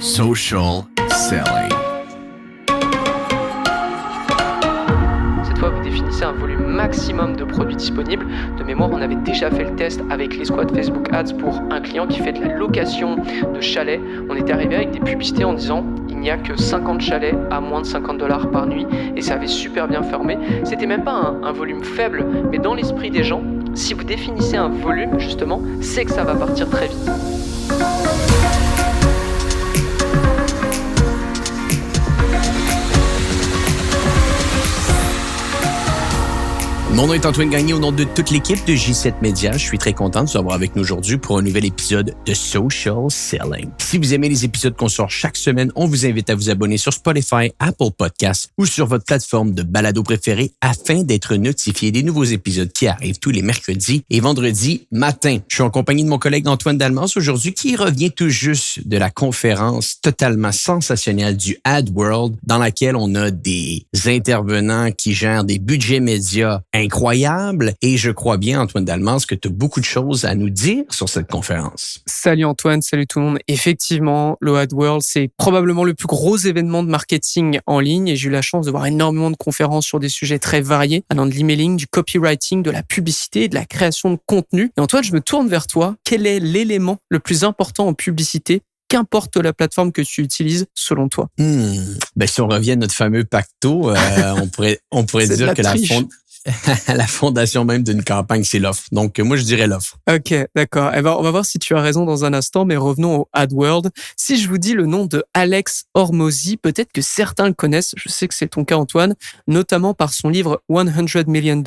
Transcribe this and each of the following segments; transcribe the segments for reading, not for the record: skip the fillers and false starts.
Social selling. Cette fois, vous définissez un volume maximum de produits disponibles. De mémoire, on avait déjà fait le test avec les squads Facebook Ads pour un client qui fait de la location de chalets. On était arrivé avec des publicités en disant il n'y a que 50 chalets à moins de $50 par nuit et ça avait super bien fermé. C'était même pas un volume faible, mais dans l'esprit des gens, si vous définissez un volume, justement, c'est que ça va partir très vite. Mon nom est Antoine Gagné au nom de toute l'équipe de J7 Media. Je suis très content de vous avoir avec nous aujourd'hui pour un nouvel épisode de Social Selling. Si vous aimez les épisodes qu'on sort chaque semaine, on vous invite à vous abonner sur Spotify, Apple Podcasts ou sur votre plateforme de balado préférée afin d'être notifié des nouveaux épisodes qui arrivent tous les mercredis et vendredis matin. Je suis en compagnie de mon collègue Antoine Dalmas aujourd'hui qui revient tout juste de la conférence totalement sensationnelle du AdWorld dans laquelle on a des intervenants qui gèrent des budgets médias incroyable. Et je crois bien, Antoine Dalmas, que tu as beaucoup de choses à nous dire sur cette conférence. Salut Antoine, salut tout le monde. Effectivement, le AdWorld, c'est probablement le plus gros événement de marketing en ligne et j'ai eu la chance de voir énormément de conférences sur des sujets très variés, allant de l'emailing, du copywriting, de la publicité et de la création de contenu. Et Antoine, je me tourne vers toi. Quel est l'élément le plus important en publicité? Qu'importe la plateforme que tu utilises, selon toi? Si on revient à notre fameux pacto, on pourrait dire que la fondation même d'une campagne, c'est l'offre. Donc, moi, je dirais l'offre. Ok, d'accord. On va voir si tu as raison dans un instant, mais revenons au AdWorld. Si je vous dis le nom de Alex Hormozi, peut-être que certains le connaissent. Je sais que c'est ton cas, Antoine, notamment par son livre $100 Million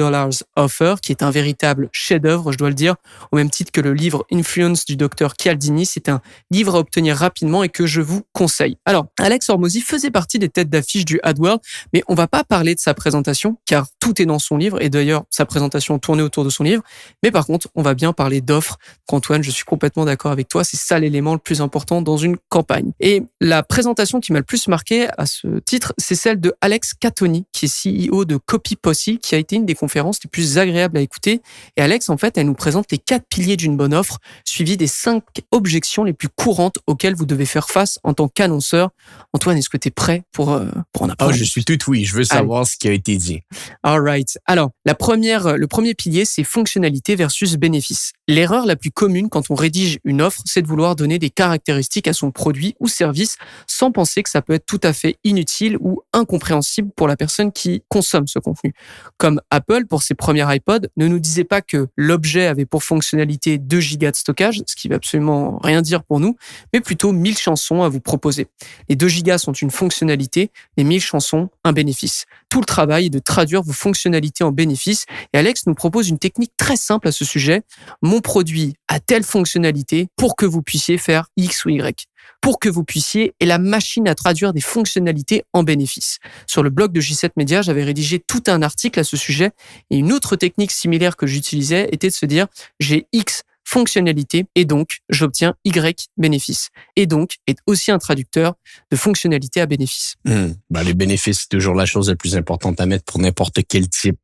Offer, qui est un véritable chef-d'œuvre, je dois le dire, au même titre que le livre Influence du docteur Cialdini. C'est un livre à obtenir rapidement et que je vous conseille. Alors, Alex Hormozi faisait partie des têtes d'affiche du AdWorld, mais on va pas parler de sa présentation, car tout est dans son livre. Et d'ailleurs, sa présentation tournait autour de son livre. Mais par contre, on va bien parler d'offres. Antoine, je suis complètement d'accord avec toi. C'est ça l'élément le plus important dans une campagne. Et la présentation qui m'a le plus marqué à ce titre, c'est celle de Alex Catoni, qui est CEO de CopyPosse, qui a été une des conférences les plus agréables à écouter. Et Alex, en fait, elle nous présente les 4 piliers d'une bonne offre, suivis des 5 objections les plus courantes auxquelles vous devez faire face en tant qu'annonceur. Antoine, est-ce que tu es prêt pour en apprendre? Je suis tout oui. Je veux savoir ce qui a été dit. All right. Alors, le premier pilier, c'est fonctionnalité versus bénéfice. L'erreur la plus commune quand on rédige une offre, c'est de vouloir donner des caractéristiques à son produit ou service sans penser que ça peut être tout à fait inutile ou incompréhensible pour la personne qui consomme ce contenu. Comme Apple, pour ses premiers iPods, ne nous disait pas que l'objet avait pour fonctionnalité 2 gigas de stockage, ce qui veut absolument rien dire pour nous, mais plutôt 1000 chansons à vous proposer. Les 2 gigas sont une fonctionnalité, les 1000 chansons, un bénéfice. Tout le travail est de traduire vos fonctionnalités en bénéfices. Et Alex nous propose une technique très simple à ce sujet. Mon produit a telle fonctionnalité pour que vous puissiez faire X ou Y. Pour que vous puissiez et la machine à traduire des fonctionnalités en bénéfices. Sur le blog de J7 Media, j'avais rédigé tout un article à ce sujet. Et une autre technique similaire que j'utilisais était de se dire j'ai X fonctionnalité et donc j'obtiens Y bénéfice. Et donc est aussi un traducteur de fonctionnalité à bénéfice. Les bénéfices, c'est toujours la chose la plus importante à mettre pour n'importe quel type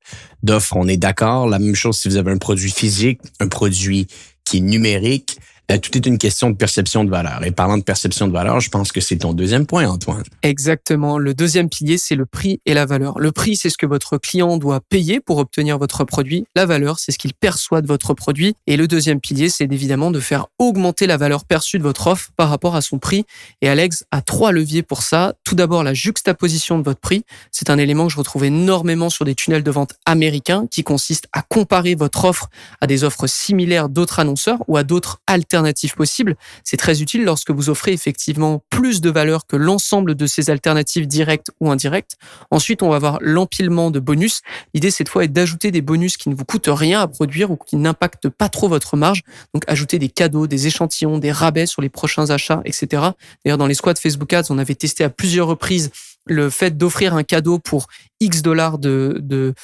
d'offre. On est d'accord. La même chose si vous avez un produit physique, un produit qui est numérique. Tout est une question de perception de valeur. Et parlant de perception de valeur, je pense que c'est ton deuxième point, Antoine. Exactement. Le deuxième pilier, c'est le prix et la valeur. Le prix, c'est ce que votre client doit payer pour obtenir votre produit. La valeur, c'est ce qu'il perçoit de votre produit. Et le deuxième pilier, c'est évidemment de faire augmenter la valeur perçue de votre offre par rapport à son prix. Et Alex a 3 leviers pour ça. Tout d'abord, la juxtaposition de votre prix. C'est un élément que je retrouve énormément sur des tunnels de vente américains qui consiste à comparer votre offre à des offres similaires d'autres annonceurs ou à d'autres alternatives possibles. C'est très utile lorsque vous offrez effectivement plus de valeur que l'ensemble de ces alternatives directes ou indirectes. Ensuite, on va avoir l'empilement de bonus. L'idée, cette fois, est d'ajouter des bonus qui ne vous coûtent rien à produire ou qui n'impactent pas trop votre marge. Donc, ajouter des cadeaux, des échantillons, des rabais sur les prochains achats, etc. D'ailleurs, dans les squads Facebook Ads, on avait testé à plusieurs reprises le fait d'offrir un cadeau pour X dollars de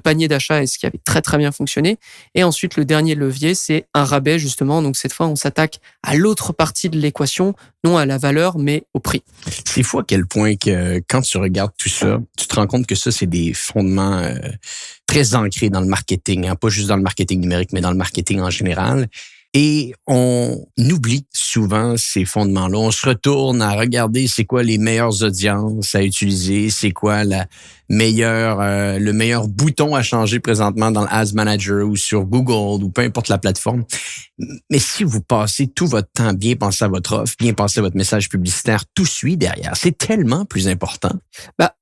panier d'achat, et ce qui avait très très bien fonctionné. Et ensuite, le dernier levier, c'est un rabais justement. Donc cette fois, on s'attaque à l'autre partie de l'équation, non à la valeur, mais au prix. C'est fou à quel point que quand tu regardes tout ça, tu te rends compte que ça, c'est des fondements très ancrés dans le marketing, hein, pas juste dans le marketing numérique, mais dans le marketing en général. Et on oublie souvent ces fondements-là. On se retourne à regarder c'est quoi les meilleures audiences à utiliser, c'est quoi le meilleur bouton à changer présentement dans l'Ads Manager ou sur Google ou peu importe la plateforme. Mais si vous passez tout votre temps bien penser à votre offre, bien penser à votre message publicitaire, tout suit derrière. C'est tellement plus important.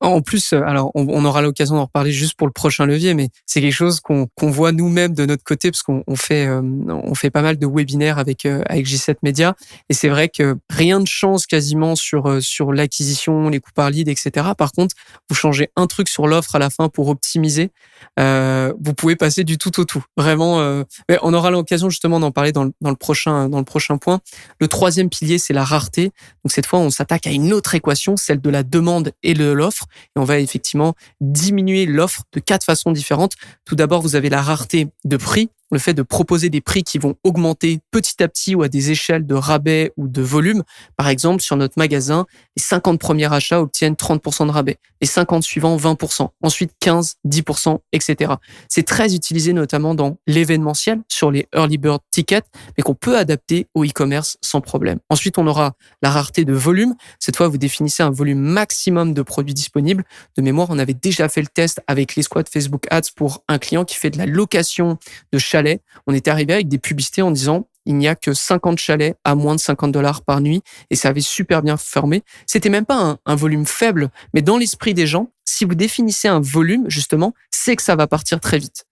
En plus, alors on aura l'occasion d'en reparler juste pour le prochain levier, mais c'est quelque chose qu'on voit nous-mêmes de notre côté parce qu'on fait pas mal de webinaires avec J7 Media, et c'est vrai que rien ne change quasiment sur l'acquisition, les coûts par lead, etc. Par contre, vous changez un truc sur l'offre à la fin pour optimiser, vous pouvez passer du tout au tout. Vraiment, mais on aura l'occasion justement d'en parler dans le prochain point. Le troisième pilier, c'est la rareté. Donc cette fois, on s'attaque à une autre équation, celle de la demande et de l'offre, et on va effectivement diminuer l'offre de 4 façons différentes. Tout d'abord, vous avez la rareté de prix, le fait de proposer des prix qui vont augmenter petit à petit ou à des échelles de rabais ou de volume. Par exemple, sur notre magasin, les 50 premiers achats obtiennent 30% de rabais, les 50 suivants 20%, ensuite 15, 10%, etc. C'est très utilisé notamment dans l'événementiel, sur les early bird tickets, mais qu'on peut adapter au e-commerce sans problème. Ensuite, on aura la rareté de volume. Cette fois, vous définissez un volume maximum de produits disponibles. De mémoire, on avait déjà fait le test avec les squads Facebook Ads pour un client qui fait de la location de chalets. On était arrivé avec des publicités en disant il n'y a que 50 chalets à moins de $50 par nuit, et ça avait super bien formé. C'était même pas un volume faible, mais dans l'esprit des gens, si vous définissez un volume, justement, c'est que ça va partir très vite.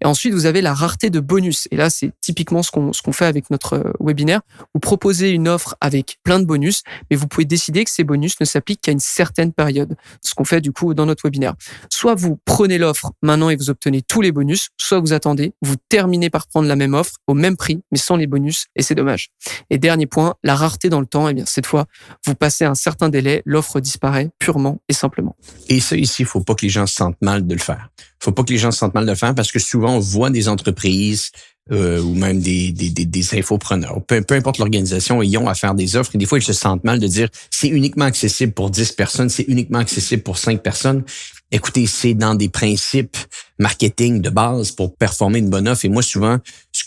Et ensuite, vous avez la rareté de bonus. Et là, c'est typiquement ce qu'on fait avec notre webinaire. Vous proposez une offre avec plein de bonus, mais vous pouvez décider que ces bonus ne s'appliquent qu'à une certaine période. Ce qu'on fait du coup dans notre webinaire. Soit vous prenez l'offre maintenant et vous obtenez tous les bonus, soit vous attendez, vous terminez par prendre la même offre au même prix, mais sans les bonus, et c'est dommage. Et dernier point, la rareté dans le temps. Eh bien, cette fois, vous passez un certain délai, l'offre disparaît purement et simplement. Et ça, ici, il faut pas que les gens se sentent mal de le faire. Faut pas que les gens se sentent mal de le faire parce que souvent, on voit des entreprises ou même des infopreneurs, peu importe l'organisation, ils ont à faire des offres et des fois, ils se sentent mal de dire c'est uniquement accessible pour 10 personnes, c'est uniquement accessible pour 5 personnes. Écoutez, c'est dans des principes marketing de base pour performer une bonne offre. Et moi, souvent,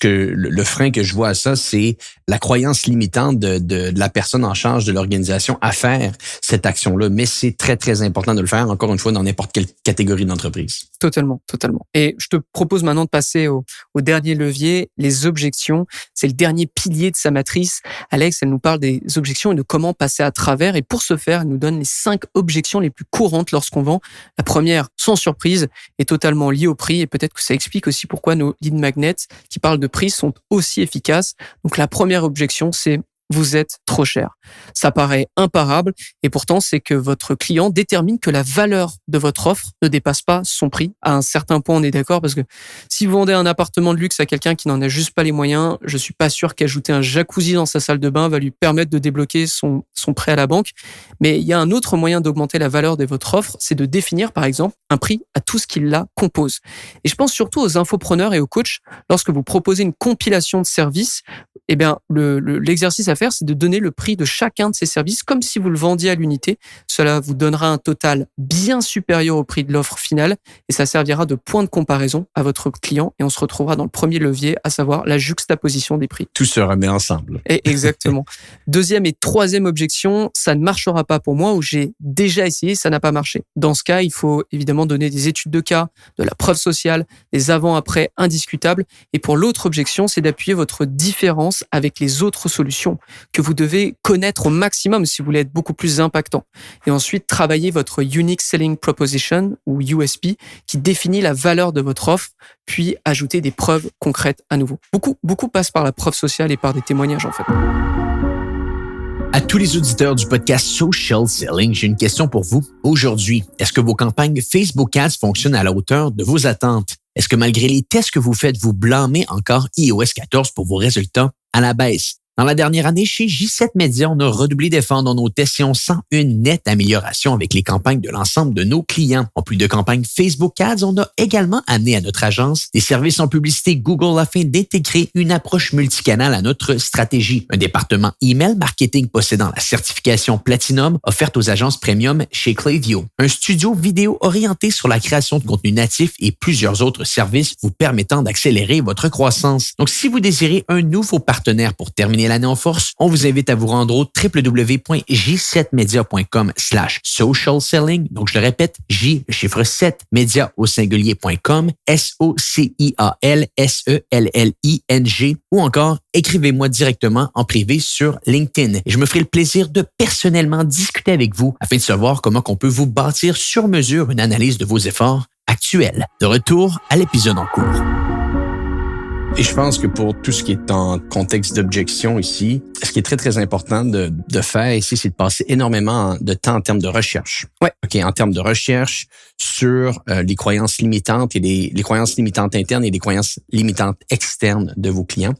le frein que je vois à ça, c'est la croyance limitante de la personne en charge de l'organisation à faire cette action-là. Mais c'est très, très important de le faire, encore une fois, dans n'importe quelle catégorie d'entreprise. Totalement. Et je te propose maintenant de passer au dernier levier, les objections. C'est le dernier pilier de sa matrice. Alex, elle nous parle des objections et de comment passer à travers. Et pour ce faire, elle nous donne les 5 objections les plus courantes lorsqu'on vend. La première, sans surprise, est totalement liée au prix, et peut-être que ça explique aussi pourquoi nos lead magnets qui parlent de prix sont aussi efficaces. Donc la première objection, c'est vous êtes trop cher. Ça paraît imparable, et pourtant c'est que votre client détermine que la valeur de votre offre ne dépasse pas son prix. À un certain point, on est d'accord, parce que si vous vendez un appartement de luxe à quelqu'un qui n'en a juste pas les moyens, je suis pas sûr qu'ajouter un jacuzzi dans sa salle de bain va lui permettre de débloquer son prêt à la banque. Mais il y a un autre moyen d'augmenter la valeur de votre offre, c'est de définir par exemple un prix à tout ce qui la compose. Et je pense surtout aux infopreneurs et aux coachs. Lorsque vous proposez une compilation de services, eh bien l'exercice à faire, c'est de donner le prix de chacun de ces services comme si vous le vendiez à l'unité. Cela vous donnera un total bien supérieur au prix de l'offre finale, et ça servira de point de comparaison à votre client, et on se retrouvera dans le premier levier, à savoir la juxtaposition des prix. Tout se remet ensemble. Et exactement. Deuxième et troisième objection, ça ne marchera pas pour moi, ou j'ai déjà essayé, ça n'a pas marché. Dans ce cas, il faut évidemment donner des études de cas, de la preuve sociale, des avant-après indiscutables. Et pour l'autre objection, c'est d'appuyer votre différence avec les autres solutions que vous devez connaître au maximum si vous voulez être beaucoup plus impactant. Et ensuite, travailler votre Unique Selling Proposition, ou USP, qui définit la valeur de votre offre, puis ajouter des preuves concrètes à nouveau. Beaucoup passent par la preuve sociale et par des témoignages, en fait. À tous les auditeurs du podcast Social Selling, j'ai une question pour vous. Aujourd'hui, est-ce que vos campagnes Facebook Ads fonctionnent à la hauteur de vos attentes? Est-ce que malgré les tests que vous faites, vous blâmez encore iOS 14 pour vos résultats à la baisse? Dans la dernière année, chez J7 Media, on a redoublé d'efforts dans nos tests et on sent une nette amélioration avec les campagnes de l'ensemble de nos clients. En plus de campagnes Facebook Ads, on a également amené à notre agence des services en publicité Google afin d'intégrer une approche multicanale à notre stratégie. Un département email marketing possédant la certification Platinum offerte aux agences premium chez Klaviyo. Un studio vidéo orienté sur la création de contenu natif et plusieurs autres services vous permettant d'accélérer votre croissance. Donc, si vous désirez un nouveau partenaire pour terminer l'année en force, on vous invite à vous rendre au www.j7media.com/social selling. Donc, je le répète, J, le chiffre 7, média au singulier.com, SOCIALSELLING, ou encore écrivez-moi directement en privé sur LinkedIn. Et je me ferai le plaisir de personnellement discuter avec vous afin de savoir comment on peut vous bâtir sur mesure une analyse de vos efforts actuels. De retour à l'épisode en cours. Et je pense que pour tout ce qui est en contexte d'objection ici, ce qui est très, très important de faire ici, c'est de passer énormément de temps en termes de recherche. Ouais. OK, en termes de recherche sur les croyances limitantes et les croyances limitantes internes et les croyances limitantes externes de vos clients.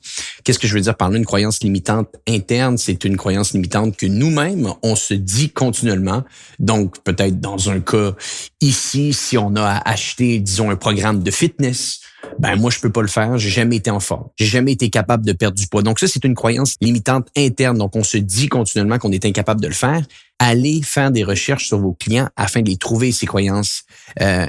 Qu'est-ce que je veux dire par là? Une croyance limitante interne, c'est une croyance limitante que nous-mêmes, on se dit continuellement. Donc, peut-être dans un cas ici, si on a à acheter, disons, un programme de fitness, ben moi je peux pas le faire, j'ai jamais été en forme, j'ai jamais été capable de perdre du poids. Donc ça c'est une croyance limitante interne. Donc on se dit continuellement qu'on est incapable de le faire. Allez faire des recherches sur vos clients afin de les trouver ces croyances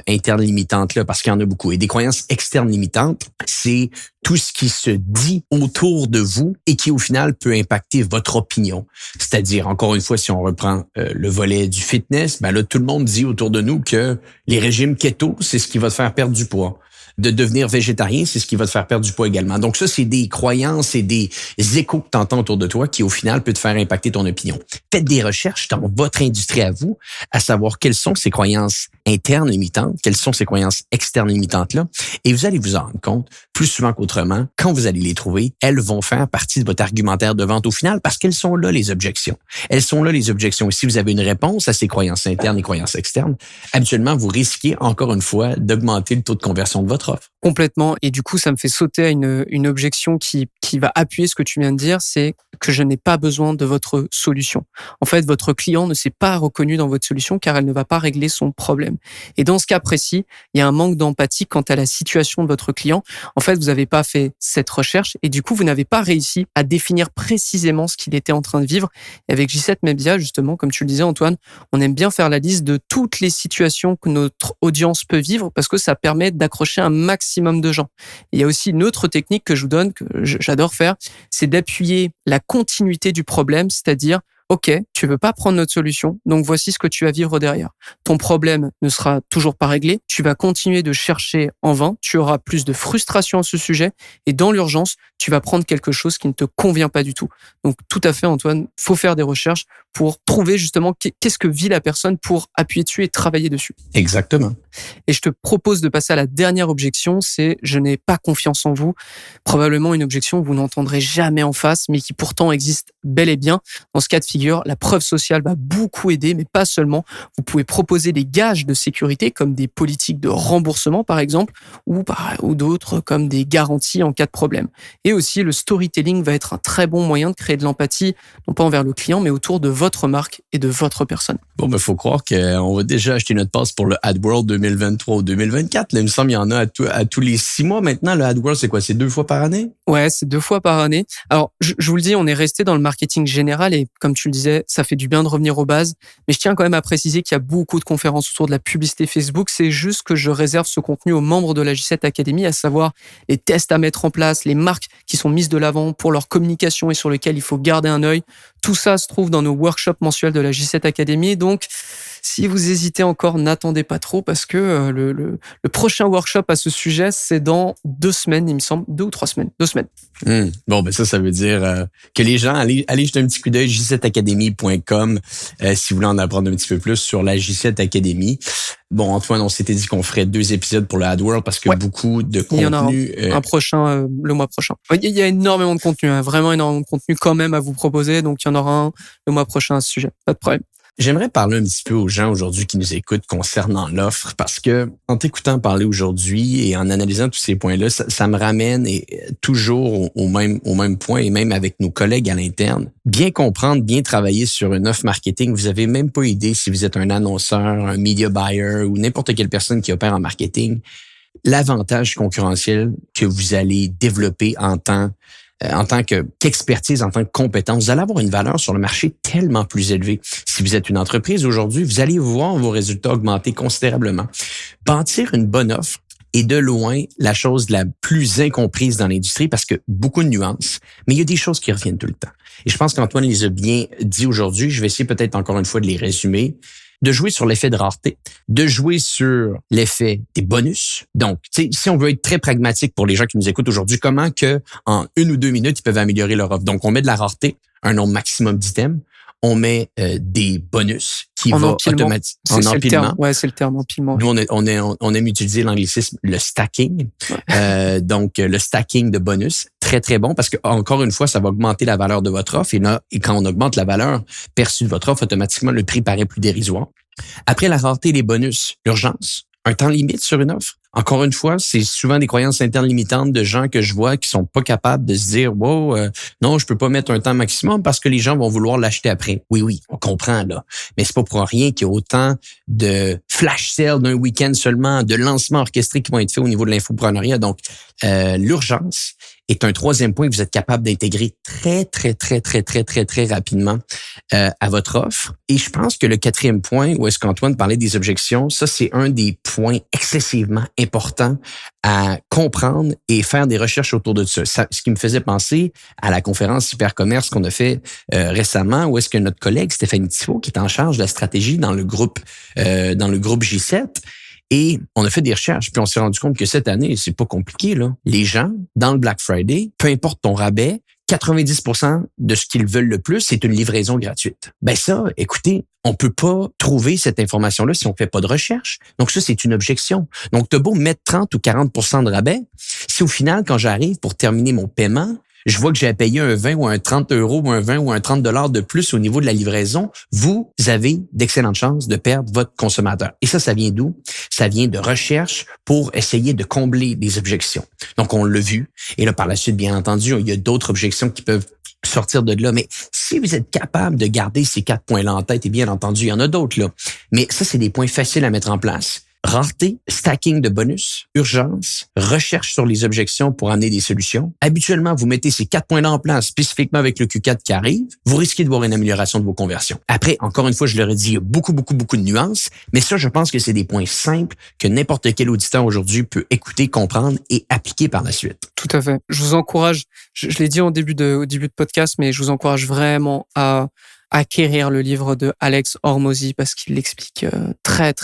internes limitantes là, parce qu'il y en a beaucoup. Et des croyances externes limitantes, c'est tout ce qui se dit autour de vous et qui au final peut impacter votre opinion. C'est-à-dire encore une fois, si on reprend le volet du fitness, ben là tout le monde dit autour de nous que les régimes keto, c'est ce qui va te faire perdre du poids. De devenir végétarien, c'est ce qui va te faire perdre du poids également. Donc ça, c'est des croyances et des échos que tu entends autour de toi qui, au final, peut te faire impacter ton opinion. Faites des recherches dans votre industrie à vous, à savoir quelles sont ces croyances internes limitantes, quelles sont ces croyances externes limitantes-là, et vous allez vous en rendre compte, plus souvent qu'autrement, quand vous allez les trouver, elles vont faire partie de votre argumentaire de vente au final parce qu'elles sont là, les objections. Elles sont là, les objections. Et si vous avez une réponse à ces croyances internes et croyances externes, habituellement, vous risquez, encore une fois, d'augmenter le taux de conversion de votre offre. Complètement. Et du coup, ça me fait sauter à une objection qui va appuyer ce que tu viens de dire, c'est que je n'ai pas besoin de votre solution. En fait, votre client ne s'est pas reconnu dans votre solution car elle ne va pas régler son problème. Et dans ce cas précis, il y a un manque d'empathie quant à la situation de votre client. En fait, vous n'avez pas fait cette recherche et du coup, vous n'avez pas réussi à définir précisément ce qu'il était en train de vivre. Et avec J7 Media, justement, comme tu le disais, Antoine, on aime bien faire la liste de toutes les situations que notre audience peut vivre parce que ça permet d'accrocher un maximum de gens. Il y a aussi une autre technique que je vous donne, que j'adore faire, c'est d'appuyer la continuité du problème, c'est-à-dire OK, tu veux pas prendre notre solution, donc voici ce que tu vas vivre derrière. Ton problème ne sera toujours pas réglé, tu vas continuer de chercher en vain, tu auras plus de frustration à ce sujet et dans l'urgence, tu vas prendre quelque chose qui ne te convient pas du tout. Donc tout à fait Antoine, faut faire des recherches pour trouver justement qu'est-ce que vit la personne pour appuyer dessus et travailler dessus. Exactement. Et je te propose de passer à la dernière objection, c'est « je n'ai pas confiance en vous ». Probablement une objection que vous n'entendrez jamais en face, mais qui pourtant existe bel et bien. Dans ce cas de figure, la preuve sociale va beaucoup aider, mais pas seulement. Vous pouvez proposer des gages de sécurité, comme des politiques de remboursement par exemple, ou d'autres comme des garanties en cas de problème. Et aussi, le storytelling va être un très bon moyen de créer de l'empathie, non pas envers le client, mais autour de votre marque et de votre personne. Bon, ben, faut croire qu'on va déjà acheter notre passe pour le AdWorld 2023 ou 2024. Là, il me semble qu'il y en a à tous les 6 mois maintenant. Le AdWorld, c'est quoi? C'est 2 fois par année? Ouais, c'est 2 fois par année. Alors, je vous le dis, on est resté dans le marketing général et comme tu le disais, ça fait du bien de revenir aux bases. Mais je tiens quand même à préciser qu'il y a beaucoup de conférences autour de la publicité Facebook. C'est juste que je réserve ce contenu aux membres de la J7 Academy, à savoir les tests à mettre en place, les marques qui sont mises de l'avant pour leur communication et sur lesquelles il faut garder un œil. Tout ça se trouve dans nos workshops mensuels de la J7 Academy. Donc, si vous hésitez encore, n'attendez pas trop parce que le prochain workshop à ce sujet, c'est dans 2 semaines, il me semble. 2 ou 3 semaines. 2 semaines. Bon, ben ça veut dire que les gens, allez jeter un petit coup d'œil, j7academy.com, si vous voulez en apprendre un petit peu plus sur la J7 Academy. Bon, Antoine, on s'était dit qu'on ferait 2 épisodes pour le AdWorld parce que beaucoup de contenu... Il y en a un prochain, le mois prochain. Il y a énormément de contenu, vraiment énormément de contenu quand même à vous proposer. Donc, il y en aura un le mois prochain à ce sujet. Pas de problème. J'aimerais parler un petit peu aux gens aujourd'hui qui nous écoutent concernant l'offre parce que en t'écoutant parler aujourd'hui et en analysant tous ces points-là, ça me ramène toujours au même point et même avec nos collègues à l'interne. Bien comprendre, bien travailler sur une offre marketing, vous avez même pas idée si vous êtes un annonceur, un media buyer ou n'importe quelle personne qui opère en marketing, l'avantage concurrentiel que vous allez développer en tant qu'expertise, en tant que compétence, vous allez avoir une valeur sur le marché tellement plus élevée. Si vous êtes une entreprise aujourd'hui, vous allez voir vos résultats augmenter considérablement. Bâtir une bonne offre est de loin la chose la plus incomprise dans l'industrie parce que beaucoup de nuances, mais il y a des choses qui reviennent tout le temps. Et je pense qu'Antoine les a bien dit aujourd'hui. Je vais essayer peut-être encore une fois de les résumer. De jouer sur l'effet de rareté, de jouer sur l'effet des bonus. Donc, si on veut être très pragmatique pour les gens qui nous écoutent aujourd'hui, comment que en 1 ou 2 minutes, ils peuvent améliorer leur offre. Donc, on met de la rareté, un nombre maximum d'items. On met des bonus qui vont automatiquement en empilement. Ouais, c'est le terme empilement. Nous, on aime utiliser l'anglicisme, le stacking. Ouais. Donc, le stacking de bonus, très, très bon parce que, encore une fois, ça va augmenter la valeur de votre offre. Et quand on augmente la valeur perçue de votre offre, automatiquement, le prix paraît plus dérisoire. Après la rareté et les bonus, l'urgence, un temps limite sur une offre. Encore une fois, c'est souvent des croyances internes limitantes de gens que je vois qui sont pas capables de se dire « Wow, non, je peux pas mettre un temps maximum parce que les gens vont vouloir l'acheter après. » Oui, on comprend là. Mais c'est pas pour rien qu'il y a autant de flash sales d'un week-end seulement, de lancements orchestrés qui vont être faits au niveau de l'infopreneuriat. Donc, l'urgence est un troisième point que vous êtes capable d'intégrer très rapidement à votre offre. Et je pense que le quatrième point, où est-ce qu'Antoine parlait des objections, ça, c'est un des points excessivement importants à comprendre et faire des recherches autour de ça. Ce qui me faisait penser à la conférence Hypercommerce qu'on a fait récemment, où est-ce que notre collègue Stéphanie Tifo, qui est en charge de la stratégie dans le groupe J7, et on a fait des recherches, puis on s'est rendu compte que cette année, c'est pas compliqué, là. Les gens, dans le Black Friday, peu importe ton rabais, 90% de ce qu'ils veulent le plus, c'est une livraison gratuite. Ben ça, écoutez, on peut pas trouver cette information-là si on fait pas de recherche. Donc ça, c'est une objection. Donc, t'as beau mettre 30 ou 40% de rabais, si au final, quand j'arrive pour terminer mon paiement, je vois que j'ai à payer un 20 ou un 30 euros ou un 20 ou un 30 $ de plus au niveau de la livraison, vous avez d'excellentes chances de perdre votre consommateur. Et ça vient d'où? Ça vient de recherche pour essayer de combler des objections. Donc, on l'a vu. Et là, par la suite, bien entendu, il y a d'autres objections qui peuvent sortir de là. Mais si vous êtes capable de garder ces 4 points-là en tête, et bien entendu, il y en a d'autres là. Mais ça, c'est des points faciles à mettre en place. Rareté, stacking de bonus, urgence, recherche sur les objections pour amener des solutions. Habituellement, vous mettez ces 4 points-là en place spécifiquement avec le Q4 qui arrive, vous risquez de voir une amélioration de vos conversions. Après, encore une fois, je leur ai dit, il y a beaucoup de nuances, mais ça, je pense que c'est des points simples que n'importe quel auditeur aujourd'hui peut écouter, comprendre et appliquer par la suite. Tout à fait. Je vous encourage, je l'ai dit au début de podcast, mais je vous encourage vraiment à acquérir le livre de Alex Hormozi parce qu'il l'explique très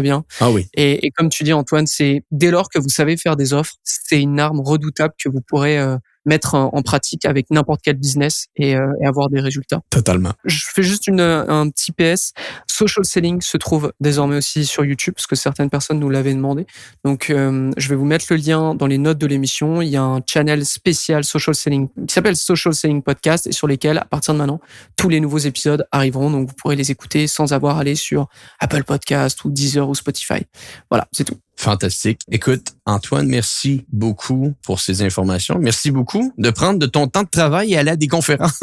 bien. Ah oui. Et comme tu dis Antoine, c'est dès lors que vous savez faire des offres, c'est une arme redoutable que vous pourrez mettre en pratique avec n'importe quel business et avoir des résultats. Totalement. Je fais juste un petit PS. Social Selling se trouve désormais aussi sur YouTube parce que certaines personnes nous l'avaient demandé. Donc, je vais vous mettre le lien dans les notes de l'émission. Il y a un channel spécial Social Selling qui s'appelle Social Selling Podcast et sur lesquels, à partir de maintenant, tous les nouveaux épisodes arriveront. Donc, vous pourrez les écouter sans avoir à aller sur Apple Podcast ou Deezer ou Spotify. Voilà, c'est tout. Fantastique. Écoute, Antoine, merci beaucoup pour ces informations. Merci beaucoup de prendre de ton temps de travail et aller à des conférences.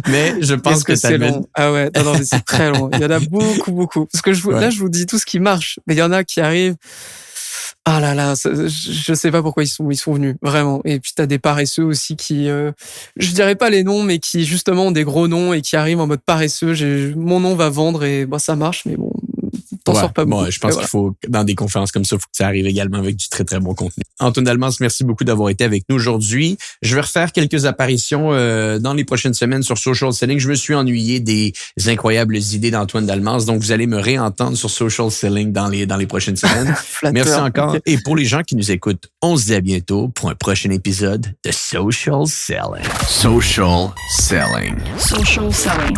Mais je pense que c'est long. Ah ouais, non, mais c'est très long. Il y en a beaucoup. Parce que là, je vous dis tout ce qui marche. Mais il y en a qui arrivent. Ah là là, je sais pas pourquoi ils sont venus, vraiment. Et puis t'as des paresseux aussi qui, je dirais pas les noms, mais qui justement ont des gros noms et qui arrivent en mode paresseux. Mon nom va vendre et ça marche, mais bon. T'en sors pas beaucoup. Je pense qu'il faut, dans des conférences comme ça, il faut que ça arrive également avec du très bon contenu. Antoine Dalmance, merci beaucoup d'avoir été avec nous aujourd'hui. Je vais refaire quelques apparitions dans les prochaines semaines sur Social Selling. Je me suis ennuyé des incroyables idées d'Antoine Dalmance, donc vous allez me réentendre sur Social Selling dans les prochaines semaines. Merci encore. Et pour les gens qui nous écoutent, on se dit à bientôt pour un prochain épisode de Social Selling. Social Selling. Social Selling.